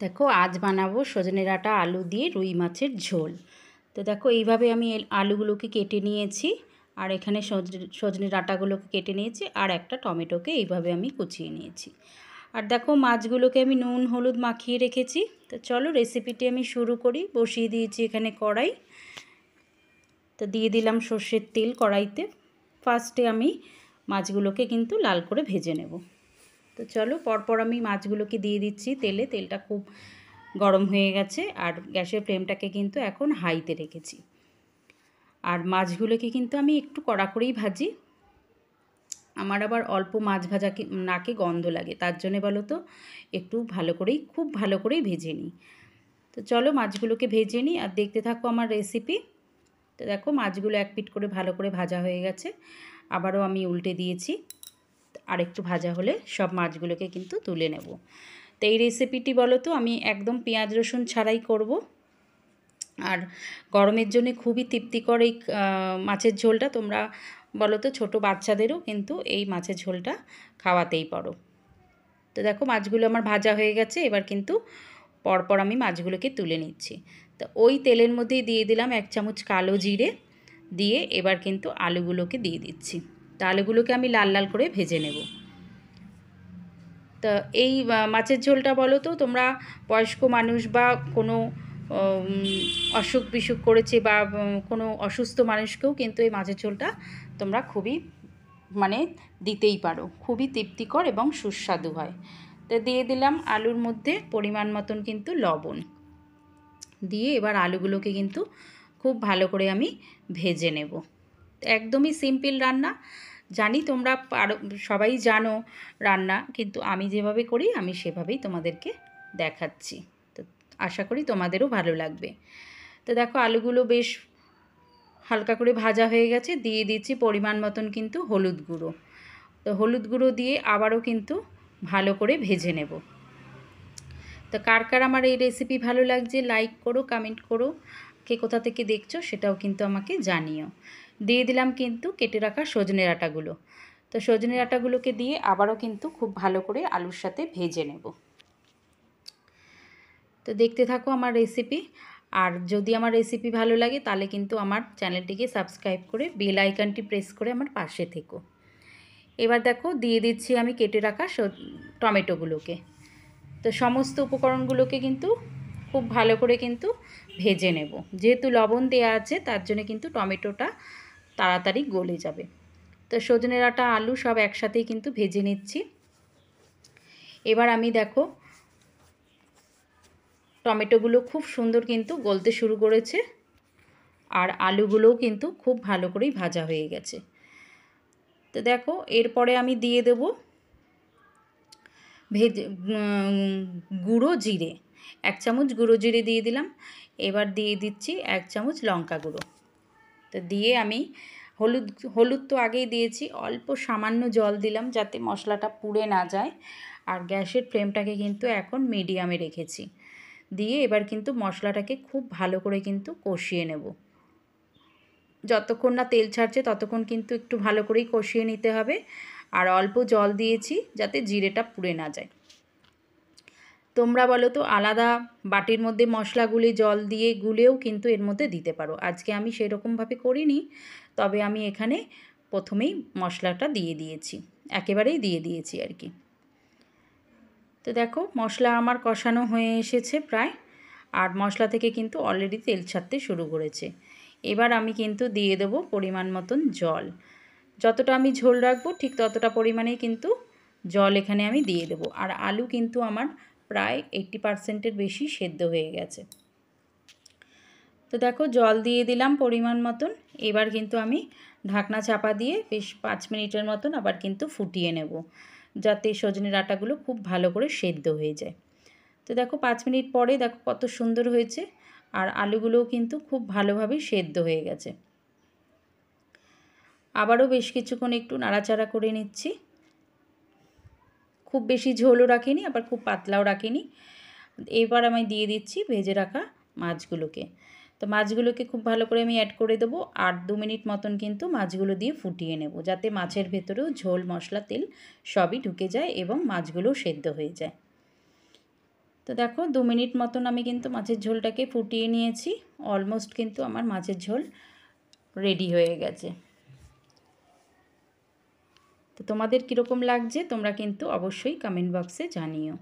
দেখো আজ বানাবো সজনে ডাঁটা আলু দিয়ে রুই মাছের ঝোল। তো দেখো এইভাবে আমি আলুগুলোকে কেটে নিয়েছি, আর এখানে সজনে ডাঁটাগুলোকে কেটে নিয়েছি, আর একটা টমেটোকে এইভাবে আমি কুচিয়ে নিয়েছি। আর দেখো মাছগুলোকে আমি নুন হলুদ মাখিয়ে রেখেছি। তো চলো রেসিপিটি আমি শুরু করি। বসিয়ে দিয়েছি এখানে কড়াই। তো দিয়ে দিলাম সর্ষের তেল কড়াইতে। ফার্স্টে আমি মাছগুলোকে কিন্তু লাল করে ভেজে নেব। তো চলো পরপর আমি মাছগুলোকে দিয়ে দিচ্ছি তেলে। তেলটা খুব গরম হয়ে গেছে, আর গ্যাসের ফ্লেমটাকে কিন্তু এখন হাইতে রেখেছি। আর মাছগুলোকে কিন্তু আমি একটু কড়া করেই ভাজি। আমার আবার অল্প মাছ ভাজা নাকে গন্ধ লাগে, তার জন্যে বলো তো একটু খুব ভালো করেই ভেজে নিই। তো চলো মাছগুলোকে ভেজে নিই আর দেখতে থাকো আমার রেসিপি। তো দেখো মাছগুলো এক পিঠ করে ভালো করে ভাজা হয়ে গেছে, আবারও আমি উল্টে দিয়েছি। আর একটু ভাজা হলে সব মাছগুলোকে কিন্তু তুলে নেব। তো এই রেসিপিটি বলো তো আমি একদম পেঁয়াজ রসুন ছাড়াই করব। আর গরমের জন্য খুবই তৃপ্তিকর এই মাছের ঝোলটা। তোমরা বলো তো ছোটো বাচ্চাদেরও কিন্তু এই মাছের ঝোলটা খাওয়াতেই পারো। তো দেখো মাছগুলো আমার ভাজা হয়ে গেছে, এবার কিন্তু পরপর আমি মাছগুলোকে তুলে নিচ্ছি। তো ওই তেলের মধ্যেই দিয়ে দিলাম 1 চামচ কালো জিরে, দিয়ে এবার কিন্তু আলুগুলোকে দিয়ে দিচ্ছি। তো আলুগুলোকে আমি লাল লাল করে ভেজে নেব। তা এই মাছের ঝোলটা বলো তো তোমরা বয়স্ক মানুষ বা কোনো অসুখ বিসুখ করেছে বা কোনো অসুস্থ মানুষকেও কিন্তু এই মাছের ঝোলটা তোমরা খুবই দিতেই পারো। খুবই তৃপ্তিকর এবং সুস্বাদু হয়। তো দিয়ে দিলাম আলুর মধ্যে পরিমাণ মতন কিন্তু লবণ দিয়ে এবার আলুগুলোকে কিন্তু খুব ভালো করে আমি ভেজে নেব। একদমই সিম্পল রান্না, জানি তোমরা সবাই জানো রান্না, কিন্তু আমি যেভাবে করি আমি সেভাবেই তোমাদেরকে দেখাচ্ছি। তো আশা করি তোমাদেরও ভালো লাগবে। তো দেখো আলুগুলো বেশ হালকা করে ভাজা হয়ে গেছে, দিয়ে দিচ্ছি পরিমাণ মতন কিন্তু হলুদ গুঁড়ো। তো হলুদ গুঁড়ো দিয়ে আবারও কিন্তু ভালো করে ভেজে নেব। তো কার কার আমার এই রেসিপি ভালো লাগছে লাইক করো, কমেন্ট করো, কে কোথা থেকে দেখছো সেটাও কিন্তু আমাকে জানিও। দিয়ে দিলাম কিন্তু কেটে রাখা সজনে ডাঁটাগুলো। তো সজনে ডাঁটাগুলোকে দিয়ে আবারও কিন্তু খুব ভালো করে আলুর সাথে ভেজে নেব। তো দেখতে থাকো আমার রেসিপি। আর যদি আমার রেসিপি ভালো লাগে তাহলে কিন্তু আমার চ্যানেলটিকে সাবস্ক্রাইব করে বেল আইকনটি প্রেস করে আমার পাশে থেকো। এবার দেখো দিয়ে দিচ্ছি আমি কেটে রাখা টমেটোগুলোকে। তো সমস্ত উপকরণগুলোকে কিন্তু খুব ভালো করে কিন্তু ভেজে নেব। যেহেতু লবণ দেওয়া আছে তার জন্য কিন্তু টমেটোটা তাড়াতাড়ি গলে যাবে। তো সজনে ডাঁটা আলু সব একসাথেই কিন্তু ভেজে নিচ্ছি। এবার আমি দেখো টমেটোগুলো খুব সুন্দর কিন্তু গলতে শুরু করেছে, আর আলুগুলোও কিন্তু খুব ভালো করেই ভাজা হয়ে গেছে। তো দেখো এরপরে আমি দিয়ে দেবো গুঁড়ো জিরে। 1 চামচ গুঁড়ো জিরে দিয়ে দিলাম। এবার দিয়ে দিচ্ছি 1 চামচ লঙ্কা গুঁড়ো। তো দিয়ে আমি হলুদ তো আগেই দিয়েছি, অল্প সামান্য জল দিলাম যাতে মশলাটা পুড়ে না যায়। আর গ্যাসের ফ্লেমটাকে কিন্তু এখন মিডিয়ামে রেখেছি। দিয়ে এবার কিন্তু মশলাটাকে খুব ভালো করে কিন্তু কষিয়ে নেব। যতক্ষণ না তেল ছাড়ছে ততক্ষণ কিন্তু একটু ভালো করেই কষিয়ে নিতে হবে। আর অল্প জল দিয়েছি যাতে জিরেটা পুড়ে না যায়। তোমরা বলো তো আলাদা বাটির মধ্যে মশলাগুলি জল দিয়ে গুলেও কিন্তু এর মধ্যে দিতে পারো। আজকে আমি সেরকমভাবে করিনি, তবে আমি এখানে প্রথমেই মশলাটা দিয়ে দিয়েছি, একেবারেই দিয়ে দিয়েছি আর কি। তো দেখো মশলা আমার কষানো হয়ে এসেছে প্রায়, আর মশলা থেকে কিন্তু অলরেডি তেল ছাড়তে শুরু করেছে। এবার আমি কিন্তু দিয়ে দেবো পরিমাণ মতন জল। যতটা আমি ঝোল রাখবো ঠিক ততটা পরিমাণেই কিন্তু জল এখানে আমি দিয়ে দেবো। আর আলু কিন্তু আমার প্রায় 80%-এর বেশি সেদ্ধ হয়ে গেছে। তো দেখো জল দিয়ে দিলাম পরিমাণ মতন। এবার কিন্তু আমি ঢাকনা চাপা দিয়ে বেশ 5 মিনিটের মতন আবার কিন্তু ফুটিয়ে নেব, যাতে সজনে ডাঁটাগুলো খুব ভালো করে সেদ্ধ হয়ে যায়। তো দেখো 5 মিনিট পরে দেখো কত সুন্দর হয়েছে, আর আলুগুলোও কিন্তু খুব ভালোভাবে সেদ্ধ হয়ে গেছে। আবারও বেশ কিছুক্ষণ একটু নাড়াচাড়া করে নিচ্ছি। খুব বেশি ঝোলও রাখিনি আবার খুব পাতলাও রাখিনি। এবার আমি দিয়ে দিচ্ছি ভেজে রাখা মাছগুলোকে। তো মাছগুলোকে খুব ভালো করে আমি অ্যাড করে দেবো, আর 2 মিনিট মতন কিন্তু মাছগুলো দিয়ে ফুটিয়ে নেব, যাতে মাছের ভেতরেও ঝোল মশলা তেল সবই ঢুকে যায় এবং মাছগুলোও সেদ্ধ হয়ে যায়। তো দেখো 2 মিনিট মতন আমি কিন্তু মাছের ঝোলটাকে ফুটিয়ে নিয়েছি। অলমোস্ট কিন্তু আমার মাছের ঝোল রেডি হয়ে গেছে। তো তোমাদের কীরকম লাগছে তোমরা কিন্তু অবশ্যই কমেন্ট বক্সে জানিও।